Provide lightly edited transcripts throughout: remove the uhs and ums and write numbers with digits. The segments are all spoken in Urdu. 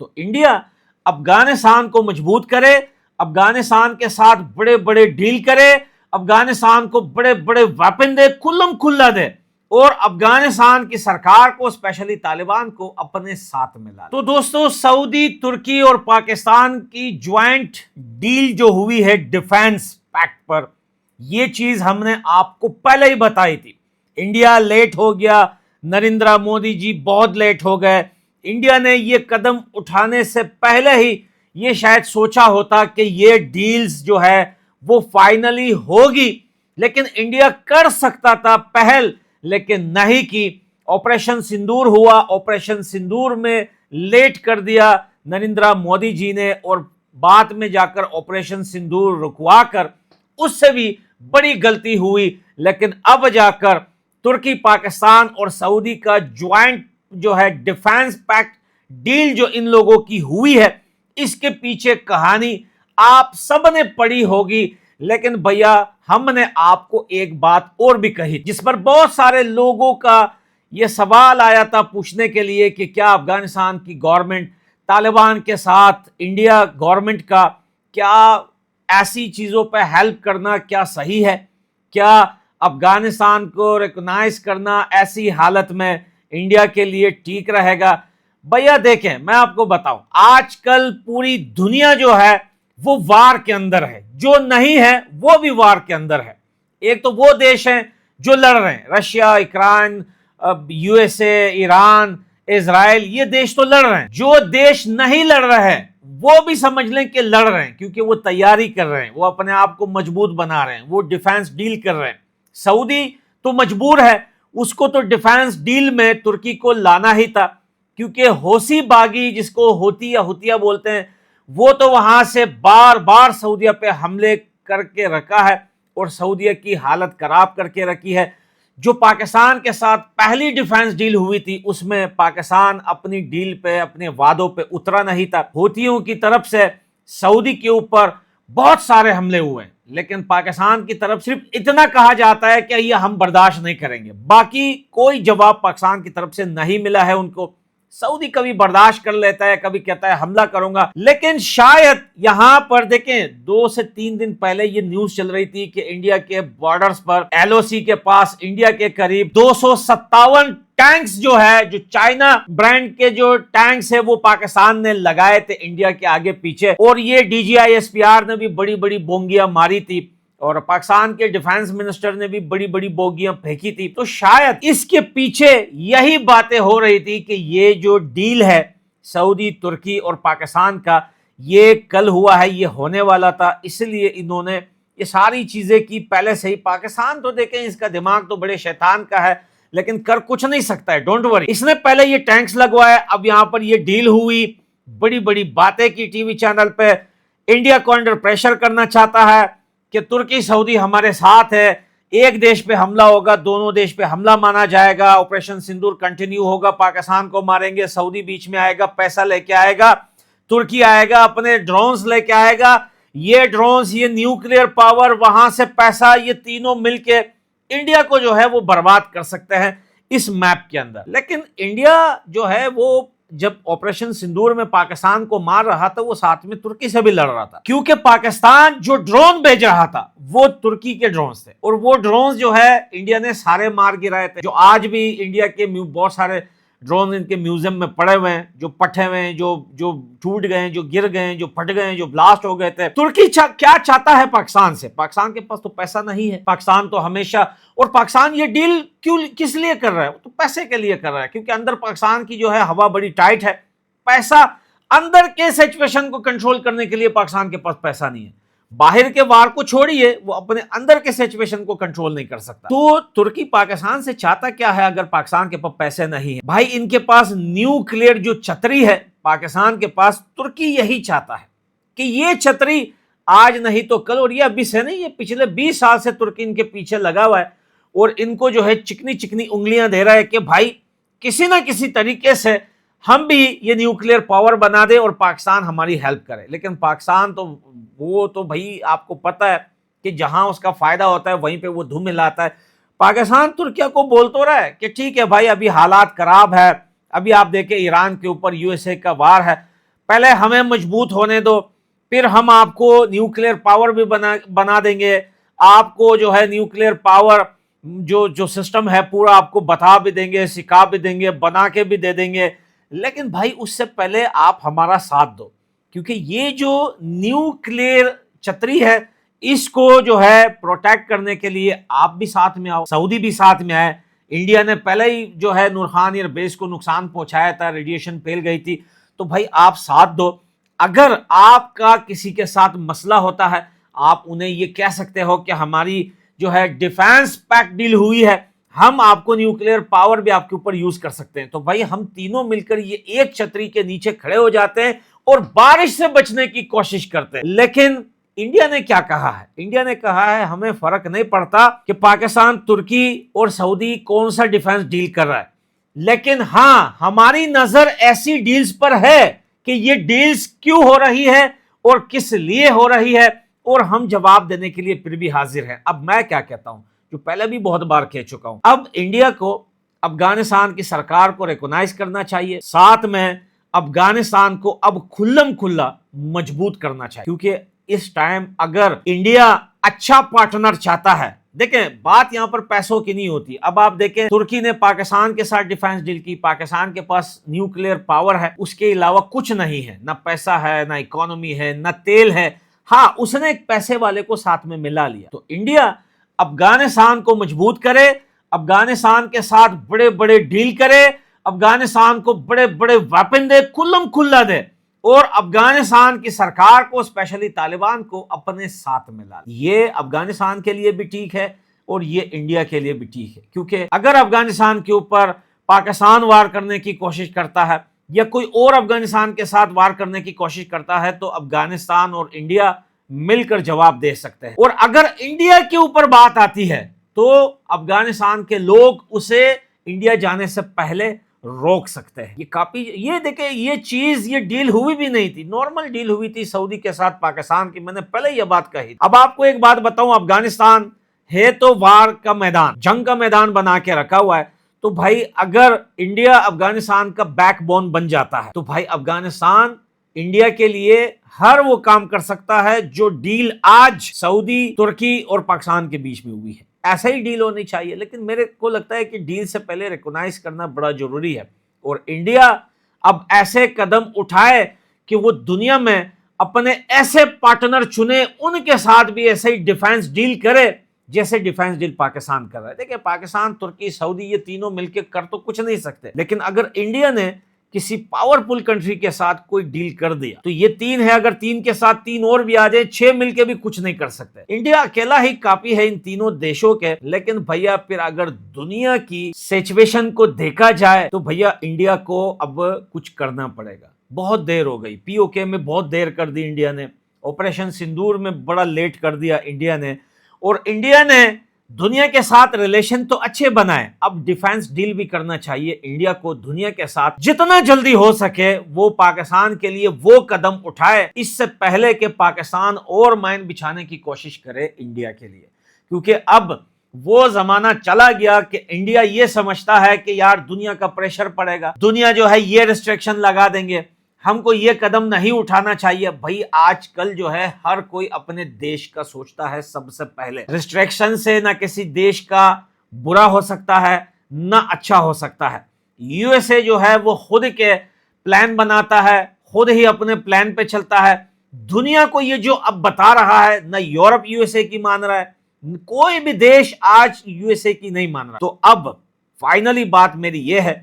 تو انڈیا افغانستان کو مضبوط کرے، افغانستان کے ساتھ بڑے بڑے ڈیل کرے، افغانستان کو بڑے بڑے ویپن دے، کھلم کھلا دے، اور افغانستان کی سرکار کو اسپیشلی طالبان کو اپنے ساتھ ملا۔ تو دوستو، سعودی، ترکی اور پاکستان کی جوائنٹ ڈیل جو ہوئی ہے ڈیفینس پیکٹ پر، یہ چیز ہم نے آپ کو پہلے ہی بتائی تھی۔ انڈیا لیٹ ہو گیا، نریندر مودی جی بہت لیٹ ہو گئے۔ انڈیا نے یہ قدم اٹھانے سے پہلے ہی یہ شاید سوچا ہوتا کہ یہ ڈیلز جو ہے وہ فائنلی ہوگی، لیکن انڈیا کر سکتا تھا پہل، لیکن نہیں کی۔ آپریشن سندور ہوا، آپریشن سندور میں لیٹ کر دیا نریندر مودی جی نے، اور بعد میں جا کر آپریشن سندور رکوا کر اس سے بھی بڑی غلطی ہوئی۔ لیکن اب جا کر ترکی، پاکستان اور سعودی کا جوائنٹ جو ہے ڈیفینس پیکٹ ڈیل جو ان لوگوں کی ہوئی ہے، اس کے پیچھے کہانی آپ سب نے پڑھی ہوگی۔ لیکن بھیا، ہم نے آپ کو ایک بات اور بھی کہی جس پر بہت سارے لوگوں کا یہ سوال آیا تھا پوچھنے کے لیے کہ کیا افغانستان کی گورنمنٹ طالبان کے ساتھ انڈیا گورنمنٹ کا کیا ایسی چیزوں پہ ہیلپ کرنا کیا صحیح ہے؟ کیا افغانستان کو ریکگنائز کرنا ایسی حالت میں انڈیا کے لیے ٹھیک رہے گا؟ بھیا دیکھیں، میں آپ کو بتاؤں، آج کل پوری دنیا جو ہے وہ وار کے اندر ہے، جو نہیں ہے وہ بھی وار کے اندر ہے۔ ایک تو وہ دیش ہیں جو لڑ رہے ہیں، Russia, Ukraine, U S A, Iran, Israel, یہ دیش تو لڑ رہے ہیں۔ جو دیش نہیں لڑ رہے ہیں وہ بھی سمجھ لیں کہ لڑ رہے ہیں، کیونکہ وہ تیاری کر رہے ہیں، وہ اپنے آپ کو مضبوط بنا رہے ہیں، وہ ڈیفینس ڈیل کر رہے ہیں۔ سعودی تو مجبور ہے، اس کو تو ڈیفینس ڈیل میں ترکی کو لانا ہی تھا، کیونکہ حوثی باغی جس کو ہوتی یا ہوتیا بولتے ہیں، وہ تو وہاں سے بار بار سعودیہ پہ حملے کر کے رکھا ہے اور سعودیہ کی حالت خراب کر کے رکھی ہے۔ جو پاکستان کے ساتھ پہلی ڈیفینس ڈیل ہوئی تھی، اس میں پاکستان اپنی ڈیل پہ، اپنے وعدوں پہ اترا نہیں تھا۔ حوثیوں کی طرف سے سعودی کے اوپر بہت سارے حملے ہوئے، لیکن پاکستان کی طرف صرف اتنا کہا جاتا ہے کہ یہ ہم برداشت نہیں کریں گے، باقی کوئی جواب پاکستان کی طرف سے نہیں ملا ہے ان کو۔ سعودی کبھی برداشت کر لیتا ہے، کبھی کہتا ہے حملہ کروں گا، لیکن شاید یہاں پر دیکھیں 2 سے 3 دن پہلے یہ نیوز چل رہی تھی کہ انڈیا کے بارڈرز پر ایل او سی کے پاس انڈیا کے قریب 257 ٹینکس جو ہے، جو چائنا برانڈ کے جو ٹینکس ہے، وہ پاکستان نے لگائے تھے انڈیا کے آگے پیچھے، اور یہ D G I S P R نے بھی بڑی بڑی بونگیاں ماری تھی، اور پاکستان کے ڈیفینس منسٹر نے بھی بڑی بڑی بوگیاں پھینکی تھی۔ تو شاید اس کے پیچھے یہی باتیں ہو رہی تھی کہ یہ جو ڈیل ہے سعودی، ترکی اور پاکستان کا، یہ کل ہوا ہے، یہ ہونے والا تھا، اس لیے انہوں نے یہ ساری چیزیں کی پہلے سے ہی۔ پاکستان تو دیکھیں، اس کا دماغ تو بڑے شیطان کا ہے، لیکن کر کچھ نہیں سکتا ہے، ڈونٹ وری۔ اس نے پہلے یہ ٹینکس لگوائے، اب یہاں پر یہ ڈیل ہوئی، بڑی بڑی باتیں کی ٹی وی چینل پہ، انڈیا کو انڈر پریشر کرنا چاہتا ہے کہ ترکی، سعودی ہمارے ساتھ ہے، ایک دیش پہ حملہ ہوگا، دونوں دیش پہ حملہ مانا جائے گا، آپریشن سندور کنٹینیو ہوگا، پاکستان کو ماریں گے، سعودی بیچ میں آئے گا، پیسہ لے کے آئے گا، ترکی آئے گا، اپنے ڈرونز لے کے آئے گا، یہ ڈرونز، یہ نیوکلیئر پاور، وہاں سے پیسہ، یہ تینوں مل کے انڈیا کو جو ہے وہ برباد کر سکتے ہیں اس میپ کے اندر۔ لیکن انڈیا جو ہے وہ جب آپریشن سندور میں پاکستان کو مار رہا تھا، وہ ساتھ میں ترکی سے بھی لڑ رہا تھا، کیونکہ پاکستان جو ڈرون بھیج رہا تھا وہ ترکی کے ڈرونز تھے، اور وہ ڈرونز جو ہے انڈیا نے سارے مار گرائے تھے۔ جو آج بھی انڈیا کے بہت سارے ڈرون ان کے میوزیم میں پڑے ہوئے ہیں، جو پٹھے ہوئے ہیں، جو ٹوٹ گئے ہیں، جو گر گئے ہیں، جو پھٹ گئے ہیں، جو بلاسٹ ہو گئے تھے۔ ترکی کیا چاہتا ہے پاکستان سے؟ پاکستان کے پاس تو پیسہ نہیں ہے، پاکستان تو ہمیشہ، اور پاکستان یہ ڈیل کس لیے کر رہا ہے؟ وہ تو پیسے کے لیے کر رہا ہے، کیونکہ اندر پاکستان کی جو ہے ہوا بڑی ٹائٹ ہے، پیسہ اندر کے سچویشن کو کنٹرول کرنے کے لیے پاکستان کے پاس پیسہ نہیں ہے، باہر کے وار کو چھوڑیے، وہ اپنے اندر کے سچویشن کو کنٹرول نہیں کر سکتا۔ تو ترکی پاکستان سے چاہتا کیا ہے اگر پاکستان کے پاس پیسے نہیں ہیں؟ بھائی، ان کے پاس نیوکلیئر جو چھتری ہے پاکستان کے پاس، ترکی یہی چاہتا ہے کہ یہ چھتری آج نہیں تو کل، اور یہ ابھی سے نہیں، یہ پچھلے 20 سال سے ترکی ان کے پیچھے لگا ہوا ہے، اور ان کو جو ہے چکنی چکنی انگلیاں دے رہا ہے کہ بھائی کسی نہ کسی طریقے سے ہم بھی یہ نیوکلیئر پاور بنا دے اور پاکستان ہماری ہیلپ کرے۔ لیکن پاکستان تو وہ تو بھائی آپ کو پتہ ہے کہ جہاں اس کا فائدہ ہوتا ہے وہیں پہ وہ دھوم ملاتا ہے۔ پاکستان ترکیہ کو بول تو رہا ہے کہ ٹھیک ہے بھائی، ابھی حالات خراب ہے، ابھی آپ دیکھیں ایران کے اوپر USA کا وار ہے، پہلے ہمیں مضبوط ہونے دو، پھر ہم آپ کو نیوکلیئر پاور بھی بنا دیں گے، آپ کو جو ہے نیوکلیئر پاور جو سسٹم ہے پورا آپ کو بتا بھی دیں گے، سکھا بھی دیں گے، بنا کے بھی دے دیں گے۔ لیکن بھائی اس سے پہلے آپ ہمارا ساتھ دو، کیونکہ یہ جو نیوکلیئر چھتری ہے اس کو جو ہے پروٹیکٹ کرنے کے لیے آپ بھی ساتھ میں آؤ، سعودی بھی ساتھ میں آئے۔ انڈیا نے پہلے ہی جو ہے نورخان ایئر بیس کو نقصان پہنچایا تھا، ریڈیشن پھیل گئی تھی، تو بھائی آپ ساتھ دو۔ اگر آپ کا کسی کے ساتھ مسئلہ ہوتا ہے آپ انہیں یہ کہہ سکتے ہو کہ ہماری جو ہے ڈیفینس پیکٹ ڈیل ہوئی ہے، ہم آپ کو نیوکلیئر پاور بھی آپ کے اوپر یوز کر سکتے ہیں۔ تو بھائی ہم تینوں مل کر یہ ایک چھتری کے نیچے کھڑے ہو جاتے ہیں اور بارش سے بچنے کی کوشش کرتے ہیں۔ لیکن انڈیا نے کیا کہا ہے؟ انڈیا نے کہا ہے ہمیں فرق نہیں پڑتا کہ پاکستان، ترکی اور سعودی کون سا ڈیفینس ڈیل کر رہا ہے، لیکن ہاں ہماری نظر ایسی ڈیلز پر ہے کہ یہ ڈیلز کیوں ہو رہی ہے اور کس لیے ہو رہی ہے، اور ہم جواب دینے کے لیے پھر بھی حاضر ہیں۔ اب میں کیا کہتا ہوں، جو پہلے بھی بہت بار کہہ چکا ہوں، اب انڈیا کو افغانستان کی سرکار کو ریکونائز کرنا چاہیے، ساتھ میں افغانستان کو اب کھلم کھلا مضبوط کرنا چاہیے، کیونکہ اس ٹائم اگر انڈیا اچھا پارٹنر چاہتا ہے، دیکھیں بات یہاں پر پیسوں کی نہیں ہوتی۔ اب آپ دیکھیں ترکی نے پاکستان کے ساتھ ڈیفینس ڈیل کی، پاکستان کے پاس نیوکلیئر پاور ہے، اس کے علاوہ کچھ نہیں ہے، نہ پیسہ ہے، نہ اکانومی ہے، نہ تیل ہے، ہاں اس نے ایک پیسے والے کو ساتھ میں ملا لیا۔ تو انڈیا افغانستان کو مضبوط کرے، افغانستان کے ساتھ بڑے بڑے ڈیل کرے، افغانستان کو بڑے بڑے ویپن دے، کھلم کھلا دے، اور افغانستان کی سرکار کو اسپیشلی طالبان کو اپنے ساتھ ملا۔ یہ افغانستان کے لیے بھی ٹھیک ہے اور یہ انڈیا کے لیے بھی ٹھیک ہے، کیونکہ اگر افغانستان کے اوپر پاکستان وار کرنے کی کوشش کرتا ہے یا کوئی اور افغانستان کے ساتھ وار کرنے کی کوشش کرتا ہے تو افغانستان اور انڈیا مل کر جواب دے سکتے ہیں۔ اور اگر انڈیا کے اوپر بات آتی ہے تو افغانستان کے لوگ اسے انڈیا جانے سے پہلے روک سکتے ہیں۔ یہ دیکھیں یہ چیز، یہ ڈیل ہوئی بھی نہیں تھی، نارمل ڈیل ہوئی تھی سعودی کے ساتھ پاکستان کی، میں نے پہلے یہ بات کہی۔ اب آپ کو ایک بات بتاؤں، افغانستان ہے تو وار کا میدان، جنگ کا میدان بنا کے رکھا ہوا ہے، تو بھائی اگر انڈیا افغانستان کا بیک بون بن جاتا ہے تو بھائی افغانستان انڈیا کے لیے ہر وہ کام کر سکتا ہے جو ڈیل آج سعودی، ترکی اور پاکستان کے بیچ میں ہوئی ہے، ایسا ہی ڈیل ہونی چاہیے۔ لیکن میرے کو لگتا ہے کہ ڈیل سے پہلے ریکونائز کرنا بڑا ضروری ہے، اور انڈیا اب ایسے قدم اٹھائے کہ وہ دنیا میں اپنے ایسے پارٹنر چنے، ان کے ساتھ بھی ایسے ہی ڈیفینس ڈیل کرے جیسے ڈیفینس ڈیل پاکستان کر رہا ہے۔ دیکھیں پاکستان، ترکی، سعودی یہ تینوں مل کے کر تو کچھ نہیں سکتے، لیکن اگر انڈیا نے کسی پاورفل کنٹری کے ساتھ کوئی ڈیل کر دیا تو یہ تین ہے، اگر تین کے ساتھ تین اور بھی آ جائے، 6 مل کے بھی کچھ نہیں کر سکتے۔ انڈیا اکیلا ہی کافی ہے ان تینوں دیشوں کے، لیکن بھیا پھر اگر دنیا کی سچویشن کو دیکھا جائے تو بھیا انڈیا کو اب کچھ کرنا پڑے گا۔ بہت دیر ہو گئی، پی او کے میں بہت دیر کر دی انڈیا نے، آپریشن سندور میں بڑا لیٹ کر دیا انڈیا نے، اور انڈیا نے دنیا کے ساتھ ریلیشن تو اچھے بنائے، اب ڈیفینس ڈیل بھی کرنا چاہیے انڈیا کو دنیا کے ساتھ، جتنا جلدی ہو سکے وہ پاکستان کے لیے وہ قدم اٹھائے اس سے پہلے کہ پاکستان اور مائن بچھانے کی کوشش کرے انڈیا کے لیے، کیونکہ اب وہ زمانہ چلا گیا کہ انڈیا یہ سمجھتا ہے کہ یار دنیا کا پریشر پڑے گا، دنیا جو ہے یہ ریسٹرکشن لگا دیں گے، ہم کو یہ قدم نہیں اٹھانا چاہیے۔ بھائی آج کل جو ہے ہر کوئی اپنے دیش کا سوچتا ہے سب سے پہلے، ریسٹرکشن سے نہ کسی دیش کا برا ہو سکتا ہے نہ اچھا ہو سکتا ہے۔ یو ایس اے جو ہے وہ خود کے پلان بناتا ہے، خود ہی اپنے پلان پہ چلتا ہے، دنیا کو یہ جو اب بتا رہا ہے، نہ یورپ یو ایس اے کی مان رہا ہے، کوئی بھی دیش آج یو ایس اے کی نہیں مان رہا۔ تو اب فائنلی بات میری یہ ہے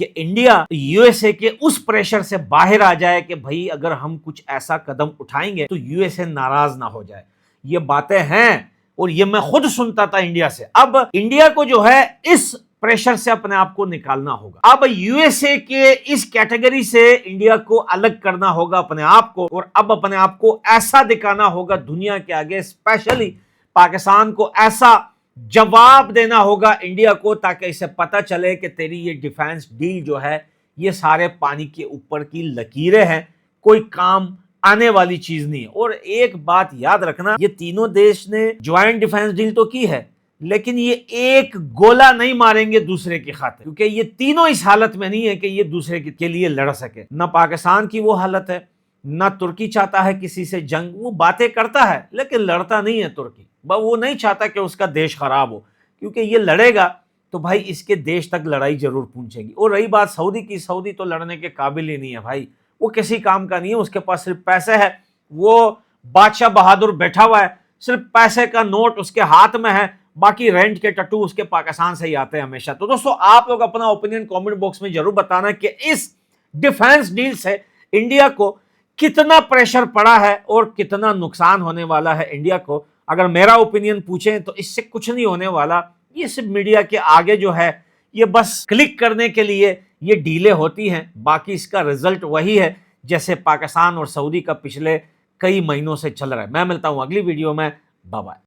کہ انڈیا یو ایس اے کے اس پریشر سے باہر آ جائے کہ بھائی اگر ہم کچھ ایسا قدم اٹھائیں گے تو یو ایس اے ناراض نہ ہو جائے۔ یہ باتیں ہیں اور یہ میں خود سنتا تھا انڈیا سے، اب انڈیا کو جو ہے اس پریشر سے اپنے آپ کو نکالنا ہوگا، اب یو ایس اے کے اس کیٹیگری سے انڈیا کو الگ کرنا ہوگا اپنے آپ کو، اور اب اپنے آپ کو ایسا دکھانا ہوگا دنیا کے آگے، اسپیشلی پاکستان کو ایسا جواب دینا ہوگا انڈیا کو، تاکہ اسے پتہ چلے کہ تیری یہ ڈیفینس ڈیل جو ہے یہ سارے پانی کے اوپر کی لکیریں ہیں، کوئی کام آنے والی چیز نہیں ہے۔ اور ایک بات یاد رکھنا، یہ تینوں دیش نے جوائنٹ ڈیفینس ڈیل تو کی ہے، لیکن یہ ایک گولہ نہیں ماریں گے دوسرے کی خاطر، کیونکہ یہ تینوں اس حالت میں نہیں ہے کہ یہ دوسرے کے لیے لڑ سکے، نہ پاکستان کی وہ حالت ہے نہ ترکی چاہتا ہے کسی سے جنگ، وہ باتیں کرتا ہے لیکن لڑتا نہیں ہے ترکی، وہ نہیں چاہتا کہ اس کا دیش خراب ہو، کیونکہ یہ لڑے گا تو بھائی اس کے دیش تک لڑائی ضرور پہنچے گی۔ اور رہی بات سعودی کی، سعودی تو لڑنے کے قابل ہی نہیں ہے بھائی، وہ کسی کام کا نہیں ہے، اس کے پاس صرف پیسے ہے، وہ بادشاہ بہادر بیٹھا ہوا ہے، صرف پیسے کا نوٹ اس کے ہاتھ میں ہے، باقی رینٹ کے ٹٹو اس کے پاکستان سے ہی آتے ہیں ہمیشہ۔ تو دوستو آپ لوگ اپنا اوپینین کامنٹ باکس میں ضرور بتانا کہ اس ڈیفینس ڈیل سے انڈیا کو کتنا پریشر پڑا ہے اور کتنا نقصان ہونے والا ہے انڈیا کو۔ اگر میرا اوپینین پوچھیں تو اس سے کچھ نہیں ہونے والا، یہ صرف میڈیا کے آگے جو ہے یہ بس کلک کرنے کے لیے یہ ڈیلیں ہوتی ہیں، باقی اس کا رزلٹ وہی ہے جیسے پاکستان اور سعودی کا پچھلے کئی مہینوں سے چل رہا ہے۔ میں ملتا ہوں اگلی ویڈیو میں، بائے بائے۔